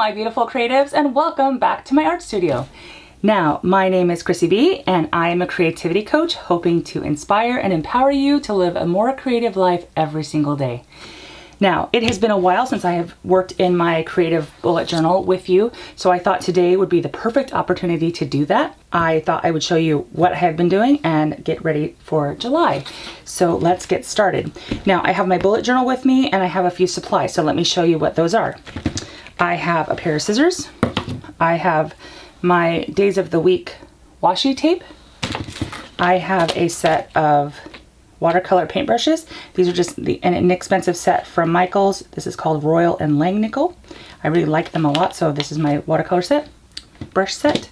my beautiful creatives, and welcome back to my art studio. Now, my name is Chrissie B, and I am a creativity coach hoping to inspire and empower you to live a more creative life every single day. Now, it has been a while since I have worked in my creative bullet journal with you, so I thought today would be the perfect opportunity to do that. I thought I would show you what I have been doing and get ready for July. So let's get started. Now, I have my bullet journal with me and I have a few supplies, so let me show you what those are. I have a pair of scissors. I have my days of the week washi tape. I have a set of watercolor paintbrushes. These are just an inexpensive set from Michaels. This is called Royal and Langnickel. I really like them a lot, so this is my watercolor set, brush set.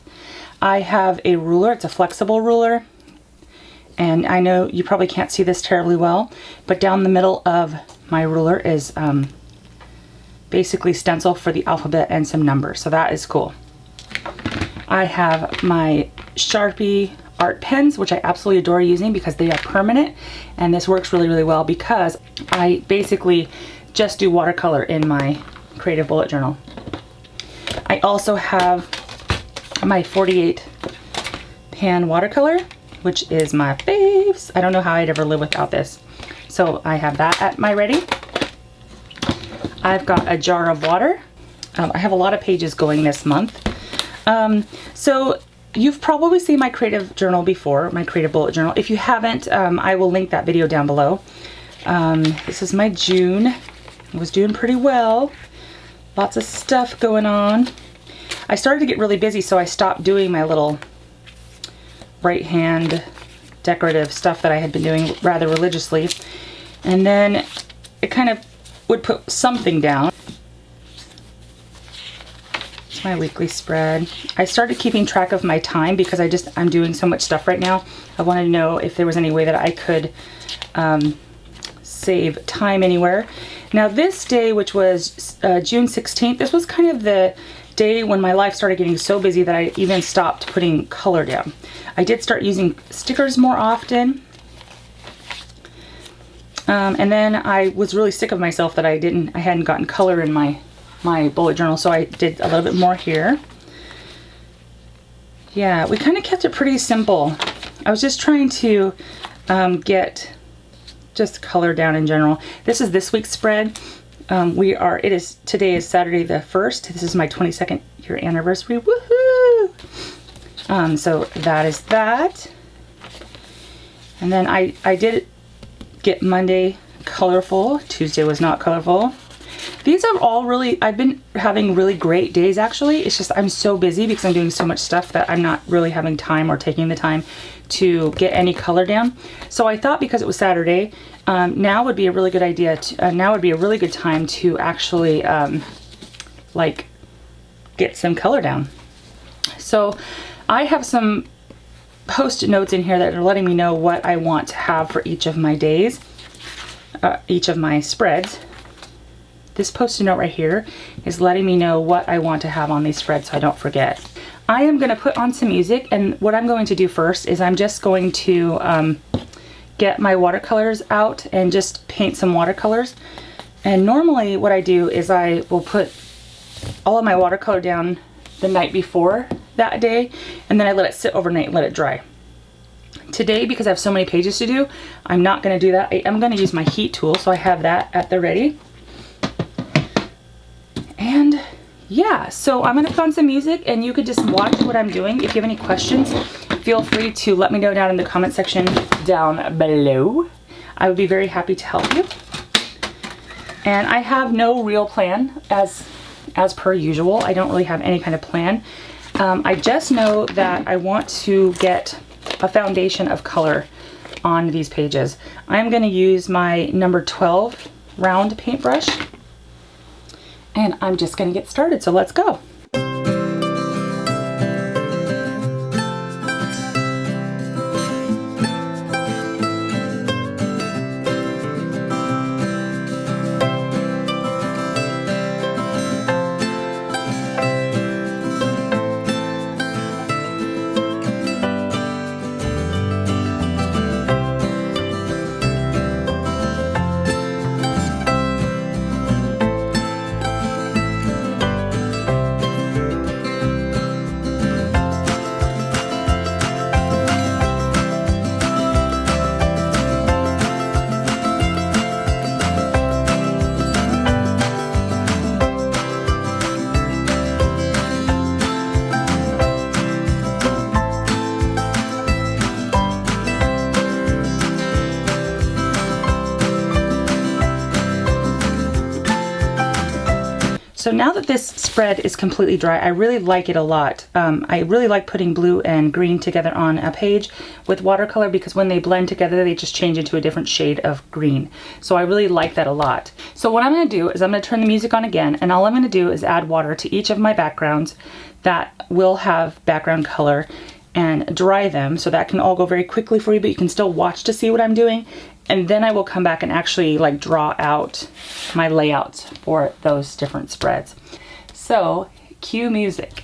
I have a ruler. It's a flexible ruler, and I know you probably can't see this terribly well, but down the middle of my ruler is basically stencil for the alphabet and some numbers, so that is cool. I have my Sharpie art pens, which I absolutely adore using because they are permanent, and this works really, really well because I basically just do watercolor in my creative bullet journal. I also have my 48 pan watercolor, which is my faves. I don't know how I'd ever live without this. So I have that at my ready. I've got a jar of water. I have a lot of pages going this month. So you've probably seen my creative journal before, my creative bullet journal. If you haven't, I will link that video down below. This is my June. I was doing pretty well. Lots of stuff going on. I started to get really busy, so I stopped doing my little right hand decorative stuff that I had been doing rather religiously. And then it kind of would put something down. My weekly spread. I started keeping track of my time because I'm doing so much stuff right now. I wanted to know if there was any way that I could save time anywhere. Now this day, which was June 16th, this was kind of the day when my life started getting so busy that I even stopped putting color down. I did start using stickers more often. And then I was really sick of myself that I hadn't gotten color in my bullet journal, so I did a little bit more here. Yeah, we kind of kept it pretty simple. I was just trying to get just color down in general. This is this week's spread. Today is Saturday the 1st. This is my 22nd year anniversary. Woohoo! So that is that. And then I did get Monday colorful. Tuesday was not colorful. These are all really, I've been having really great days actually. It's just I'm so busy because I'm doing so much stuff that I'm not really having time or taking the time to get any color down. So I thought because it was Saturday, now would be a really good idea. Now would be a really good time to actually like get some color down. So I have some post-it notes in here that are letting me know what I want to have for each of my days, each of my spreads. This post-it note right here is letting me know what I want to have on these spreads so I don't forget. I am going to put on some music, and what I'm going to do first is I'm just going to get my watercolors out and just paint some watercolors. And normally what I do is I will put all of my watercolor down the night before that day, and then I let it sit overnight and let it dry. Today, because I have so many pages to do, I'm not going to do that. I am going to use my heat tool, so I have that at the ready. And yeah, so I'm gonna put on some music and you could just watch what I'm doing. If you have any questions, feel free to let me know down in the comment section down below. I would be very happy to help you. And I have no real plan as per usual. I don't really have any kind of plan. I just know that I want to get a foundation of color on these pages. I'm gonna use my number 12 round paintbrush. And I'm just going to get started, so let's go. So now that this spread is completely dry, I really like it a lot. I really like putting blue and green together on a page with watercolor because when they blend together, they just change into a different shade of green. So I really like that a lot. So what I'm gonna do is I'm gonna turn the music on again, and all I'm gonna do is add water to each of my backgrounds that will have background color and dry them, so that can all go very quickly for you, but you can still watch to see what I'm doing. And then I will come back and actually like draw out my layouts for those different spreads. So cue music.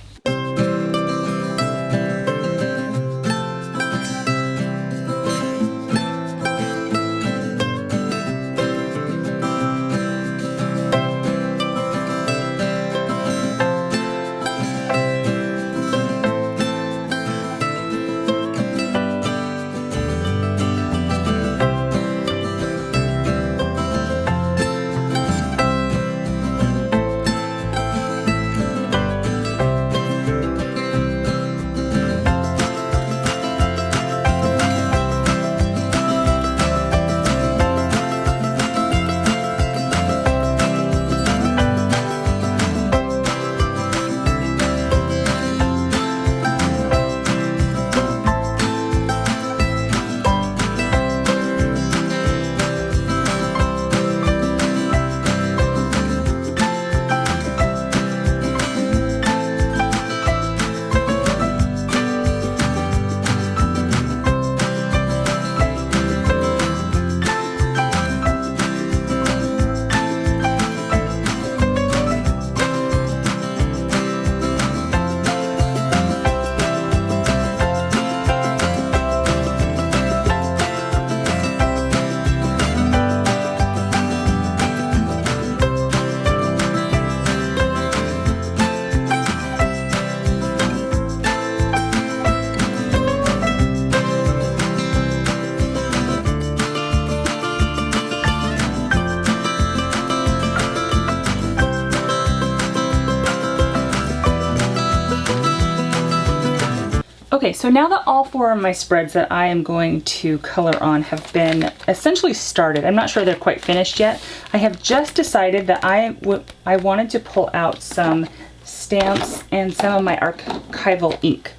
Okay, so now that all four of my spreads that I am going to color on have been essentially started, I'm not sure they're quite finished yet. I have just decided that I wanted to pull out some stamps and some of my archival ink.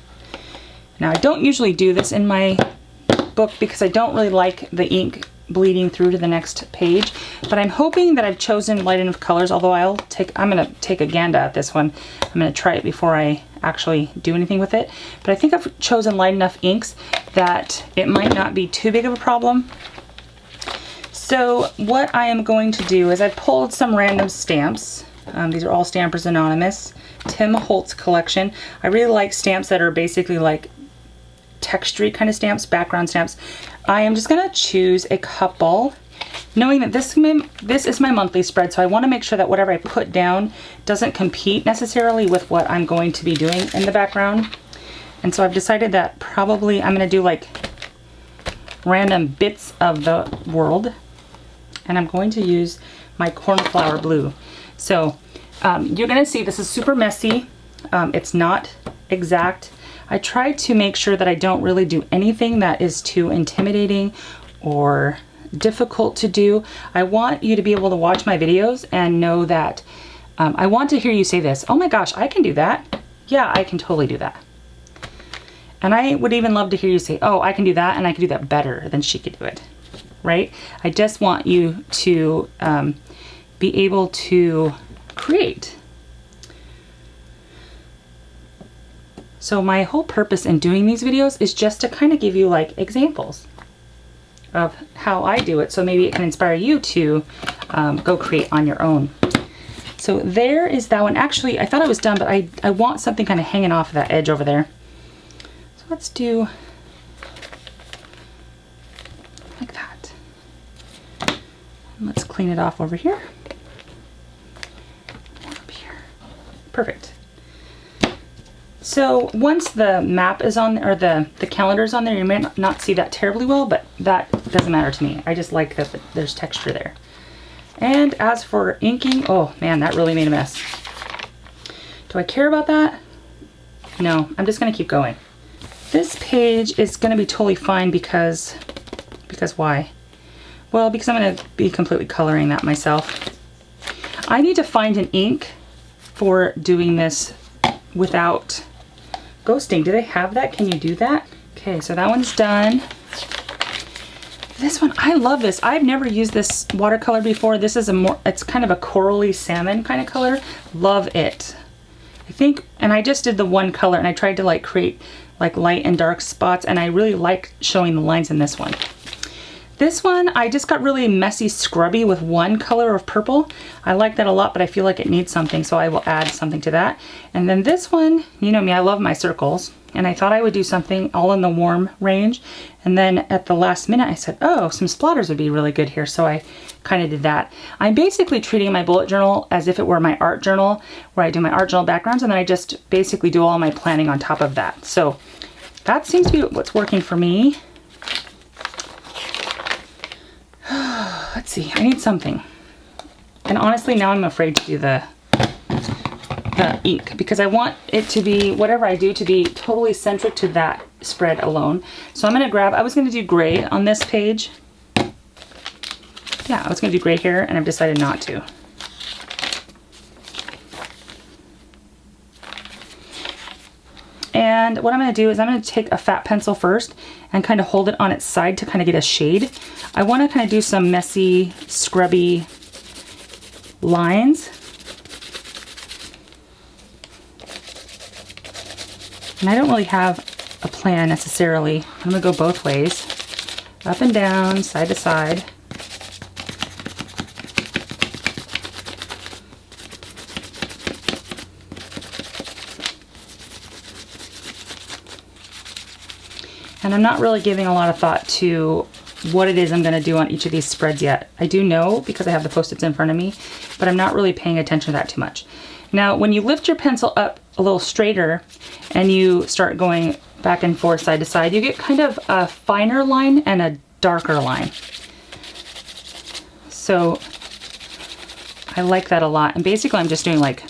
Now I don't usually do this in my book because I don't really like the ink bleeding through to the next page, but I'm hoping that I've chosen light enough colors, although I'm gonna take a gander at this one. I'm gonna try it before I actually do anything with it, but I think I've chosen light enough inks that it might not be too big of a problem. So what I am going to do is I pulled some random stamps. These are all Stampers Anonymous, Tim Holtz collection. I really like stamps that are basically like textury kind of stamps, background stamps. I am just gonna choose a couple, knowing that this is my monthly spread, so I want to make sure that whatever I put down doesn't compete necessarily with what I'm going to be doing in the background. And so I've decided that probably I'm gonna do like random bits of the world, and I'm going to use my cornflower blue. So you're gonna see this is super messy. It's not exact. I try to make sure that I don't really do anything that is too intimidating or difficult to do. I want you to be able to watch my videos and know that I want to hear you say this, oh my gosh, I can do that. Yeah, I can totally do that. And I would even love to hear you say, oh, I can do that and I can do that better than she could do it, right? I just want you to be able to create. So my whole purpose in doing these videos is just to kind of give you like examples of how I do it, so maybe it can inspire you to go create on your own. So there is that one. Actually, I thought I was done, but I want something kind of hanging off of that edge over there. So let's do like that. And let's clean it off over here. Up here. Perfect. So once the map is on, or the calendar is on there, you may not see that terribly well, but that doesn't matter to me. I just like that there's texture there. And as for inking, oh man, that really made a mess. Do I care about that? No, I'm just gonna keep going. This page is gonna be totally fine because why? Well, because I'm gonna be completely coloring that myself. I need to find an ink for doing this without ghosting. Do they have that? Can you do that? Okay, so that one's done. This one, I love this. I've never used this watercolor before. This is it's kind of a corally salmon kind of color. Love it. I think, and I just did the one color and I tried to like create like light and dark spots, and I really like showing the lines in this one. This one, I just got really messy scrubby with one color of purple. I like that a lot, but I feel like it needs something, so I will add something to that. And then this one, you know me, I love my circles, and I thought I would do something all in the warm range. And then at the last minute, I said, oh, some splatters would be really good here, so I kind of did that. I'm basically treating my bullet journal as if it were my art journal, where I do my art journal backgrounds, and then I just basically do all my planning on top of that. So that seems to be what's working for me. Let's see, I need something. And honestly, now I'm afraid to do the ink, because I want it to be, whatever I do, to be totally centric to that spread alone. So I'm gonna grab, I was gonna do gray on this page. Yeah, I was gonna do gray here, and I've decided not to. And what I'm going to do is I'm going to take a fat pencil first and kind of hold it on its side to kind of get a shade. I want to kind of do some messy, scrubby lines. And I don't really have a plan necessarily. I'm going to go both ways, up and down, side to side. And I'm not really giving a lot of thought to what it is I'm going to do on each of these spreads yet. I do know because I have the Post-its in front of me, but I'm not really paying attention to that too much. Now, when you lift your pencil up a little straighter and you start going back and forth, side to side, you get kind of a finer line and a darker line. So I like that a lot. And basically I'm just doing like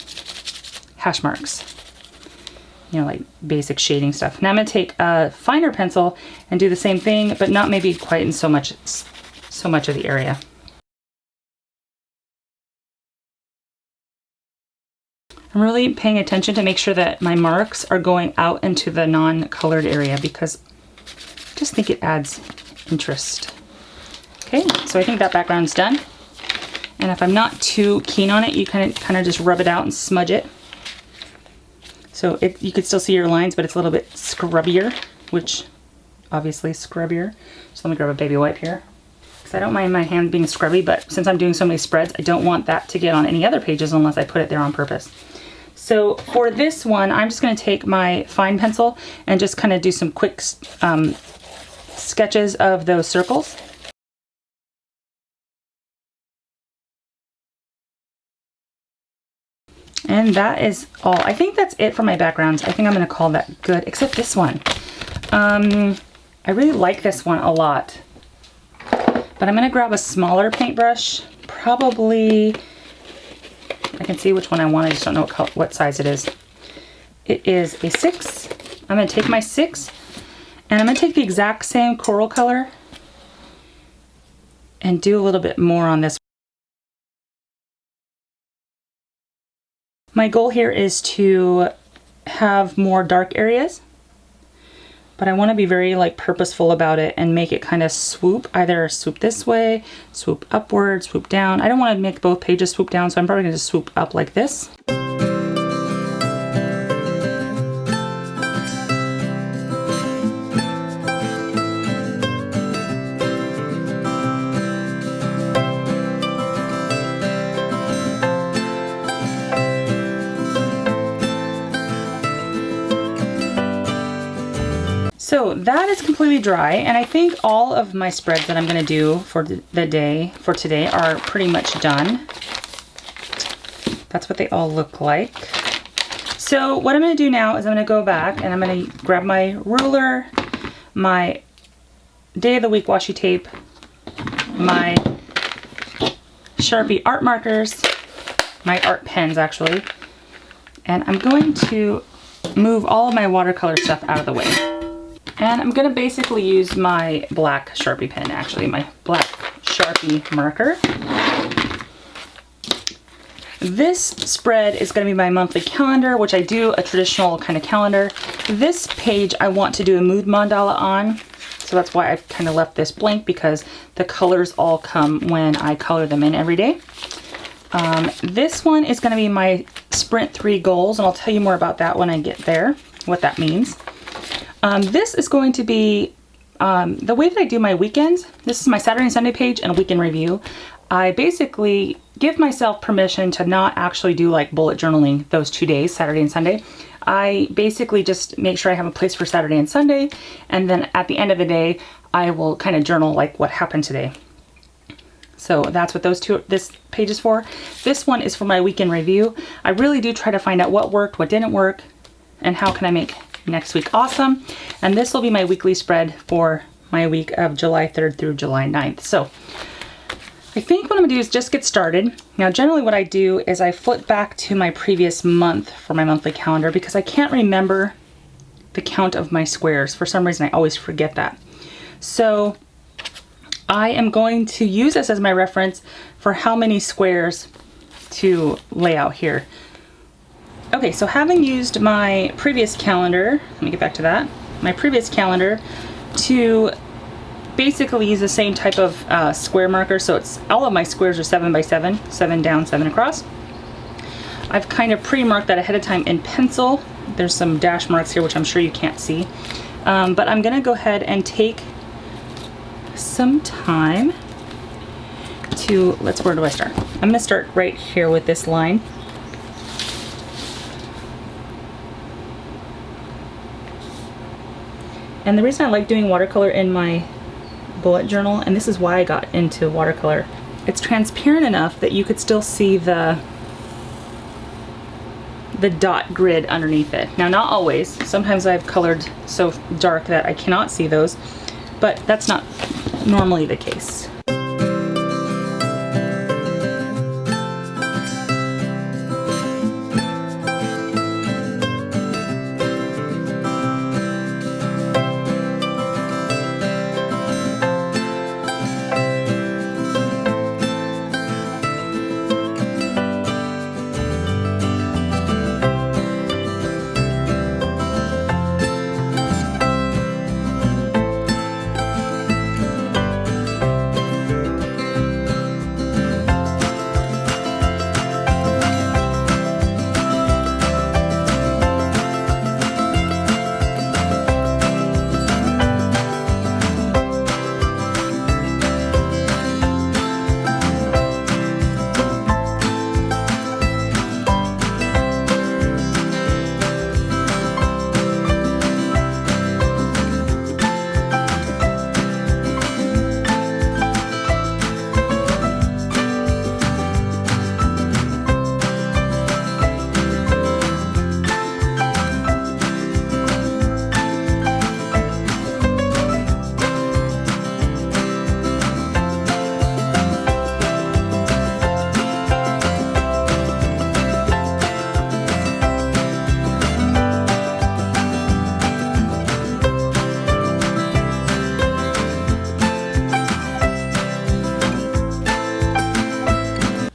hash marks. You know, like basic shading stuff. Now I'm going to take a finer pencil and do the same thing, but not maybe quite in so much of the area. I'm really paying attention to make sure that my marks are going out into the non-colored area, because I just think it adds interest. Okay, so I think that background's done. And if I'm not too keen on it, you kind of just rub it out and smudge it. So you could still see your lines, but it's a little bit scrubbier, which obviously scrubbier. So let me grab a baby wipe here, because I don't mind my hand being scrubby, but since I'm doing so many spreads, I don't want that to get on any other pages unless I put it there on purpose. So for this one, I'm just going to take my fine pencil and just kind of do some quick sketches of those circles. And that is all. I think that's it for my backgrounds. I think I'm going to call that good, except this one. I really like this one a lot. But I'm going to grab a smaller paintbrush. Probably, I can see which one I want. I just don't know what size it is. It is a 6. I'm going to take my 6, and I'm going to take the exact same coral color and do a little bit more on this. My goal here is to have more dark areas, but I want to be very like purposeful about it and make it kind of swoop, either swoop this way, swoop upward, swoop down. I don't want to make both pages swoop down, so I'm probably going to just swoop up like this. So that is completely dry, and I think all of my spreads that I'm going to do for the day, for today, are pretty much done. That's what they all look like. So what I'm going to do now is I'm going to go back and I'm going to grab my ruler, my day of the week washi tape, my Sharpie art markers, my art pens actually, and I'm going to move all of my watercolor stuff out of the way. And I'm going to basically use my black Sharpie pen, actually, my black Sharpie marker. this spread is going to be my monthly calendar, which I do a traditional kind of calendar. This page I want to do a mood mandala on. So that's why I've kind of left this blank, because the colors all come when I color them in every day. This one is going to be my Sprint 3 goals, and I'll tell you more about that when I get there, what that means. This is going to be the way that I do my weekends. This is my Saturday and Sunday page and a weekend review. I basically give myself permission to not actually do like bullet journaling those 2 days, Saturday and Sunday. I basically just make sure I have a place for Saturday and Sunday, and then at the end of the day, I will kind of journal like what happened today. So that's what this page is for. This one is for my weekend review. I really do try to find out what worked, what didn't work, and how can I make next week awesome. And this will be my weekly spread for my week of July 3rd through July 9th. So I think what I'm gonna do is just get started. Now, generally what I do is I flip back to my previous month for my monthly calendar, because I can't remember the count of my squares. For some reason, I always forget that. So I am going to use this as my reference for how many squares to lay out here. Okay, so having used my previous calendar, let me get back to that, my previous calendar to basically use the same type of square marker. So it's all of my squares are 7 by 7, 7 down, 7 across. I've kind of pre-marked that ahead of time in pencil. There's some dash marks here, which I'm sure you can't see. But I'm gonna go ahead and take some time to, where do I start? I'm gonna start right here with this line. And the reason I like doing watercolor in my bullet journal, and this is why I got into watercolor, it's transparent enough that you could still see the dot grid underneath it. Now, not always. Sometimes I've colored so dark that I cannot see those, but that's not normally the case.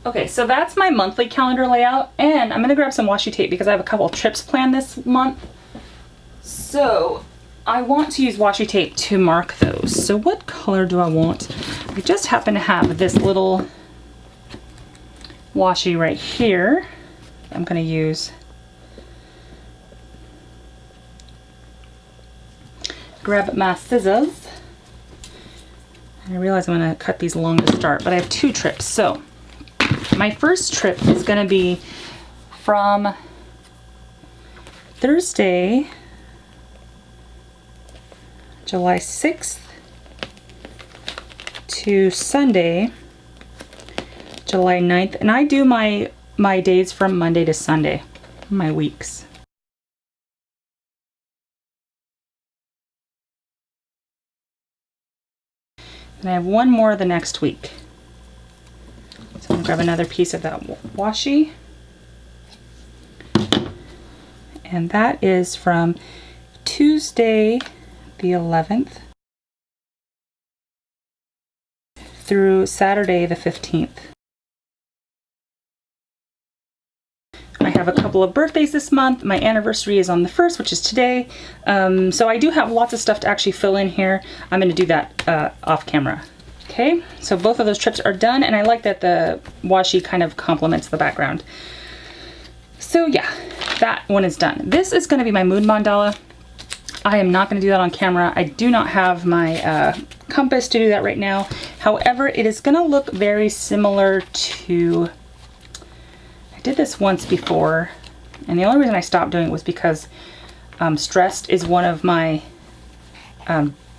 Okay, so that's my monthly calendar layout, and I'm gonna grab some washi tape because I have a couple trips planned this month. So I want to use washi tape to mark those. So what color do I want? I just happen to have this little washi right here. I'm gonna use. Grab my scissors. I realize I'm gonna cut these long to start, but I have 2 trips. So my first trip is gonna be from Thursday, July 6th to Sunday, July 9th. And I do my days from Monday to Sunday, my weeks. And I have one more the next week. So I'm gonna grab another piece of that washi. And that is from Tuesday the 11th through Saturday the 15th. have a couple of birthdays this month. My anniversary is on the 1st, which is today. So I do have lots of stuff to actually fill in here. I'm going to do that off camera. Okay, so both of those trips are done, and I like that the washi kind of complements the background. So yeah, that one is done. This is going to be my moon mandala. I am not going to do that on camera. I do not have my compass to do that right now. However, it is going to look very similar to, I did this once before, and the only reason I stopped doing it was because stressed is one of my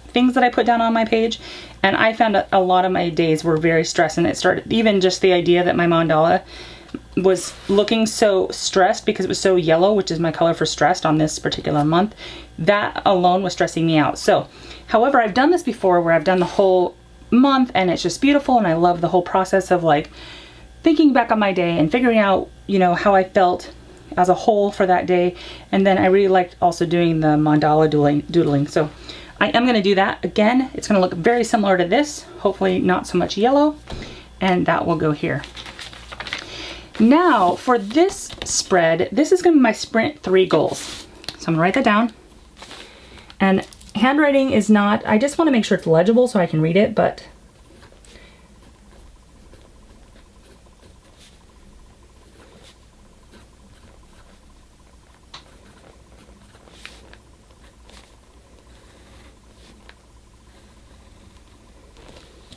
things that I put down on my page, and I found a lot of my days were very stressed, and it started, even just the idea that my mandala was looking so stressed because it was so yellow, which is my color for stressed on this particular month, that alone was stressing me out. So, however, I've done this before where I've done the whole month and it's just beautiful, and I love the whole process of like thinking back on my day and figuring out, you know, how I felt as a whole for that day. And then I really liked also doing the mandala doodling. So I am going to do that again. It's going to look very similar to this, hopefully not so much yellow, and that will go here. Now for this spread, this is going to be my sprint 3 goals. So I'm going to write that down. And handwriting is not, I just want to make sure it's legible so I can read it, but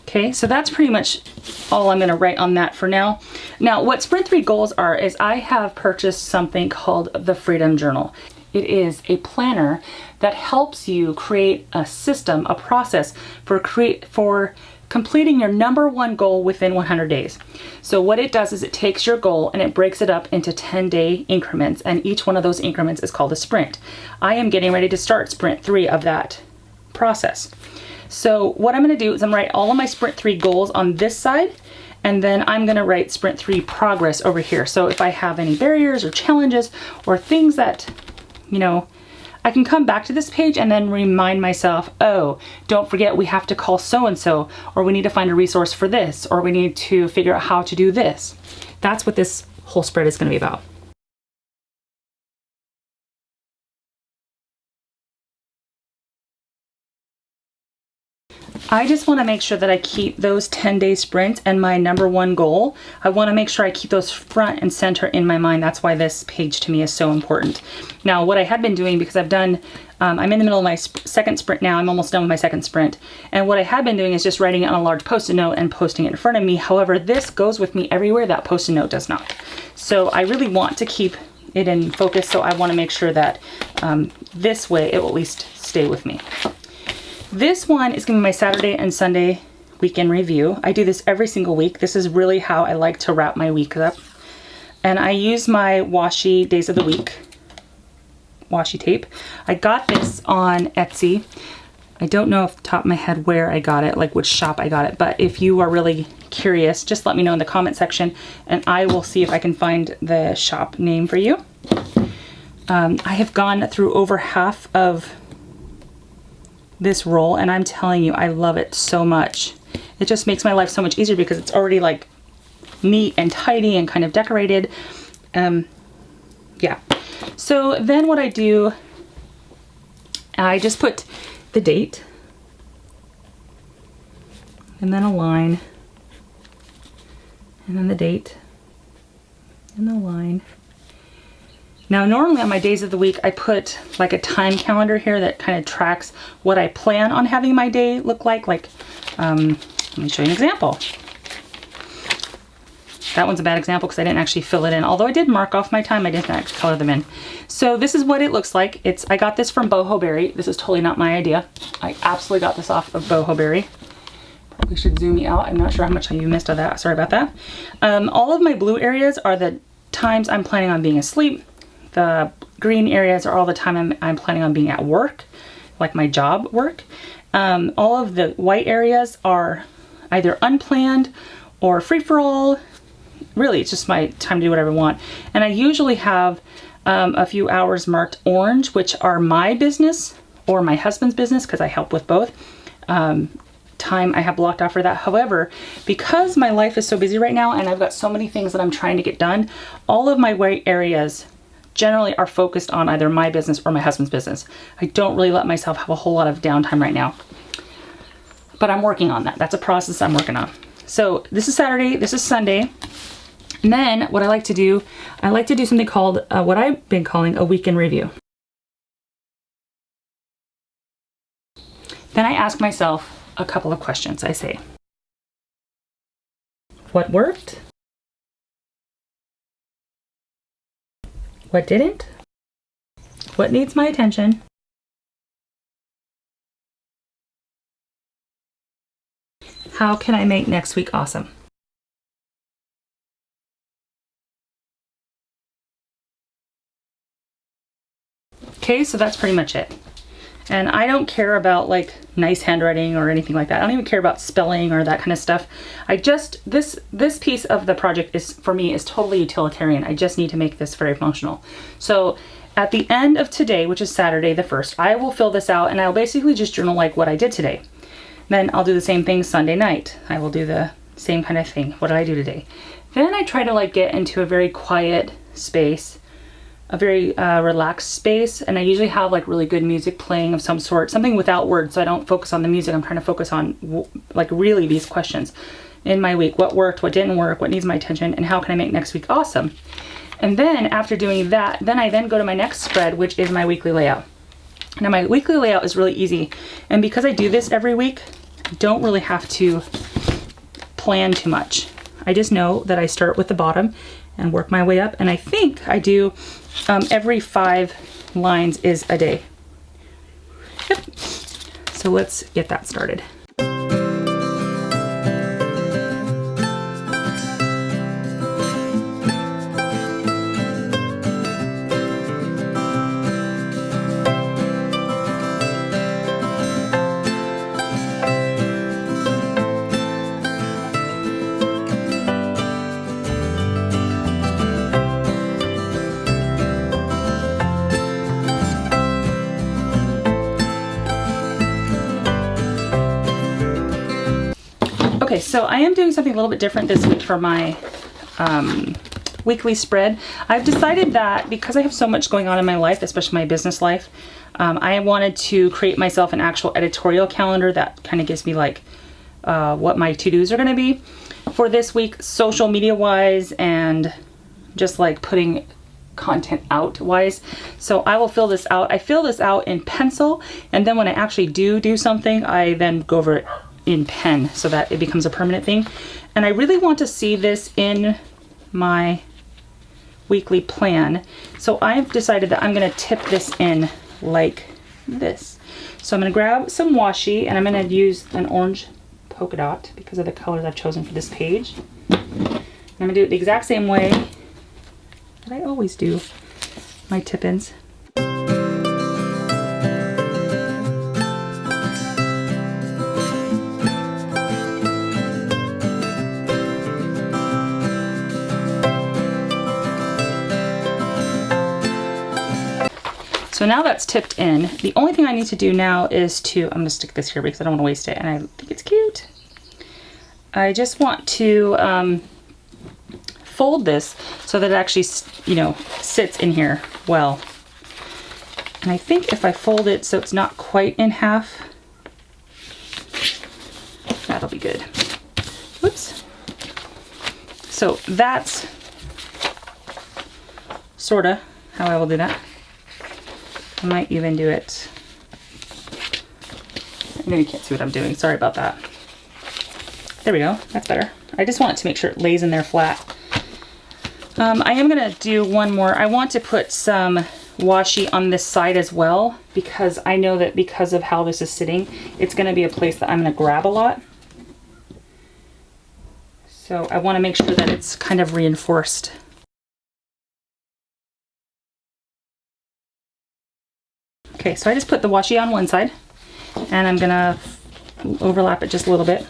okay, so that's pretty much all I'm going to write on that for now. Now, what Sprint 3 goals are is I have purchased something called the Freedom Journal. It is a planner that helps you create a system, a process for completing your #1 goal within 100 days. So what it does is it takes your goal and it breaks it up into 10-day increments, and each one of those increments is called a sprint. I am getting ready to start Sprint 3 of that process. So what I'm going to do is I'm going to write all of my Sprint 3 goals on this side, and then I'm going to write Sprint 3 progress over here. So if I have any barriers or challenges or things that, you know, I can come back to this page and then remind myself, oh, don't forget we have to call so-and-so, or we need to find a resource for this, or we need to figure out how to do this. That's what this whole spread is going to be about. I just want to make sure that I keep those 10-day sprints and my #1 goal. I want to make sure I keep those front and center in my mind. That's why this page to me is so important. Now, what I had been doing, because I've done, I'm in the middle of my second sprint now. I'm almost done with my second sprint. And what I had been doing is just writing it on a large Post-it note and posting it in front of me. However, this goes with me everywhere. That Post-it note does not. So I really want to keep it in focus. So I want to make sure that this way it will at least stay with me. This one is going to be my Saturday and Sunday weekend review. I do this every single week. This is really how I like to wrap my week up. And I use my washi days of the week washi tape. I got this on Etsy. I don't know off the top of my head where I got it, like which shop I got it, but if you are really curious, just let me know in the comment section and I will see if I can find the shop name for you. I have gone through over half of this roll and I'm telling you, I love it so much. It just makes my life so much easier because it's already like neat and tidy and kind of decorated. Yeah. So then what I do, I just put the date and then a line and then the date and the line. Now, normally on my days of the week, I put like a time calendar here that kind of tracks what I plan on having my day look like. Like, let me show you an example. That one's a bad example because I didn't actually fill it in. Although I did mark off my time, I didn't actually color them in. So this is what it looks like. I got this from Boho Berry. This is totally not my idea. I absolutely got this off of Boho Berry. Probably should zoom me out. I'm not sure how much you missed of that. Sorry about that. All of my blue areas are the times I'm planning on being asleep. The green areas are all the time I'm planning on being at work, like my job work. All of the white areas are either unplanned or free-for-all. Really, it's just my time to do whatever I want. And I usually have a few hours marked orange, which are my business or my husband's business, because I help with both, time time I have blocked off for that. However, because my life is so busy right now and I've got so many things that I'm trying to get done, all of my white areas generally are focused on either my business or my husband's business. I don't really let myself have a whole lot of downtime right now, but I'm working on that. That's a process I'm working on. So this is Saturday, this is Sunday. And then what I like to do something called what I've been calling a week in review. Then I ask myself a couple of questions. I say, what worked? What didn't? What needs my attention? How can I make next week awesome? Okay, so that's pretty much it. And I don't care about like nice handwriting or anything like that. I don't even care about spelling or that kind of stuff. I just, this piece of the project is, for me, is totally utilitarian. I just need to make this very functional. So at the end of today, which is Saturday the 1st, I will fill this out and I'll basically just journal like what I did today. Then I'll do the same thing Sunday night. I will do the same kind of thing. What did I do today? Then I try to like get into a very quiet space, a very relaxed space, and I usually have like really good music playing of some sort, something without words, so I don't focus on the music. I'm trying to focus on like really these questions in my week. What worked, what didn't work, what needs my attention, and how can I make next week awesome? And then after doing that, then I go to my next spread, which is my weekly layout. Now my weekly layout is really easy, and because I do this every week, I don't really have to plan too much. I just know that I start with the bottom and work my way up, and I think I do every 5 lines is a day. Yep. So let's get that started. Okay, so I am doing something a little bit different this week for my weekly spread. I've decided that because I have so much going on in my life, especially my business life, I wanted to create myself an actual editorial calendar that kind of gives me like what my to-dos are going to be for this week, social media wise, and just like putting content out wise. So I will fill this out. I fill this out in pencil, and then when I actually do something, I then go over it in pen so that it becomes a permanent thing. And I really want to see this in my weekly plan. So I've decided that I'm going to tip this in like this. So I'm going to grab some washi, and I'm going to use an orange polka dot because of the colors I've chosen for this page. And I'm going to do it the exact same way that I always do my tip-ins. So now that's tipped in. The only thing I need to do now is I'm gonna stick this here because I don't want to waste it, and I think it's cute. I just want to fold this so that it actually, you know, sits in here well. And I think if I fold it so it's not quite in half, that'll be good. Whoops. So that's sorta how I will do that. I might even do it. I know you can't see what I'm doing. Sorry about that. There we go. That's better. I just want it to make sure it lays in there flat. I am going to do one more. I want to put some washi on this side as well, because I know that because of how this is sitting, it's going to be a place that I'm going to grab a lot. So I want to make sure that it's kind of reinforced. Okay, so I just put the washi on one side, and I'm gonna overlap it just a little bit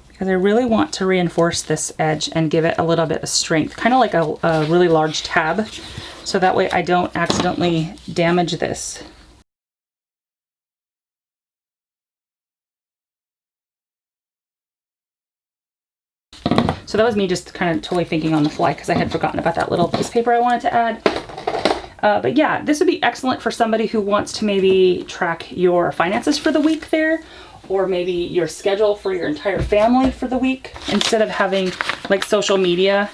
because I really want to reinforce this edge and give it a little bit of strength, kind of like a really large tab, so that way I don't accidentally damage this. So that was me just kind of totally thinking on the fly because I had forgotten about that little piece of paper I wanted to add. But yeah, this would be excellent for somebody who wants to maybe track your finances for the week there, or maybe your schedule for your entire family for the week, instead of having like social media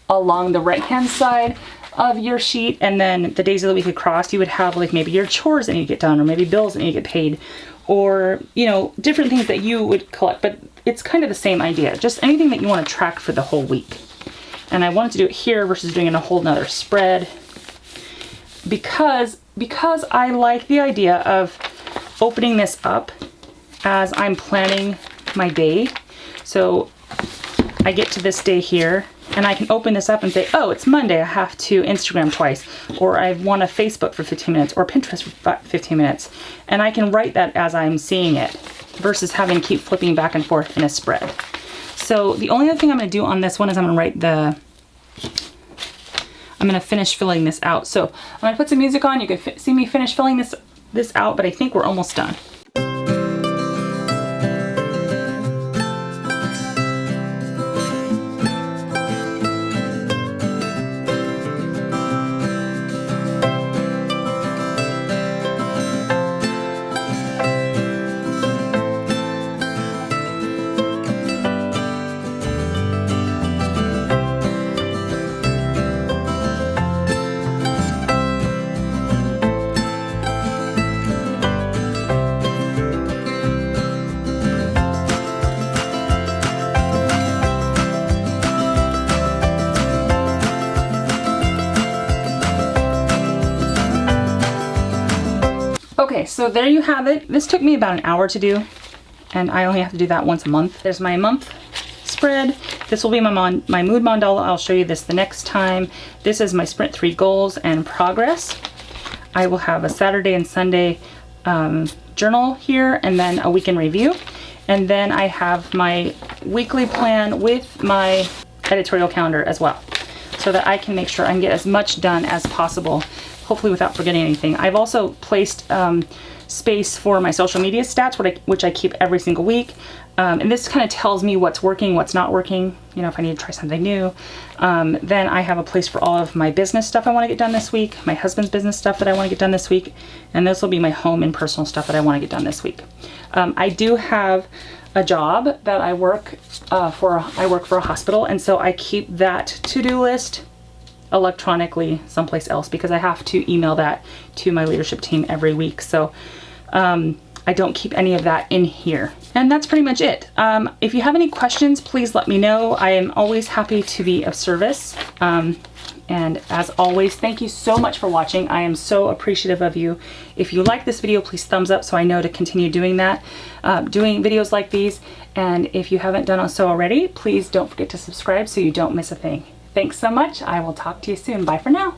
along the right hand side of your sheet and then the days of the week across. You would have like maybe your chores that you get done, or maybe bills that you get paid, or you know, different things that you would collect. But it's kind of the same idea, just anything that you want to track for the whole week. And I wanted to do it here versus doing it in a whole nother spread, because I like the idea of opening this up as I'm planning my day. So I get to this day here and I can open this up and say, oh, it's Monday, I have to Instagram twice, or I want to Facebook for 15 minutes, or Pinterest for 15 minutes. And I can write that as I'm seeing it, versus having to keep flipping back and forth in a spread. So the only other thing I'm going to do on this one is I'm going to finish filling this out. So I'm going to put some music on. You can see me finish filling this out, but I think we're almost done. Okay, so there you have it. This took me about an hour to do, and I only have to do that once a month. There's my month spread. This will be my mood mandala. I'll show you this the next time. This is my Sprint 3 goals and progress. I will have a Saturday and Sunday journal here, and then a weekend review. And then I have my weekly plan with my editorial calendar as well, so that I can make sure I can get as much done as possible, hopefully without forgetting anything. I've also placed space for my social media stats, which I keep every single week. And this kind of tells me what's working, what's not working, you know, if I need to try something new. Then I have a place for all of my business stuff I want to get done this week, my husband's business stuff that I want to get done this week, and this will be my home and personal stuff that I want to get done this week. I do have a job that I work for. I work for a hospital, and so I keep that to-do list electronically someplace else, because I have to email that to my leadership team every week. So I don't keep any of that in here. And that's pretty much it. If you have any questions, please let me know. I am always happy to be of service. And as always, thank you so much for watching. I am so appreciative of you. If you like this video, please thumbs up so I know to continue doing that, doing videos like these. And if you haven't done so already, please don't forget to subscribe so you don't miss a thing. Thanks so much. I will talk to you soon. Bye for now.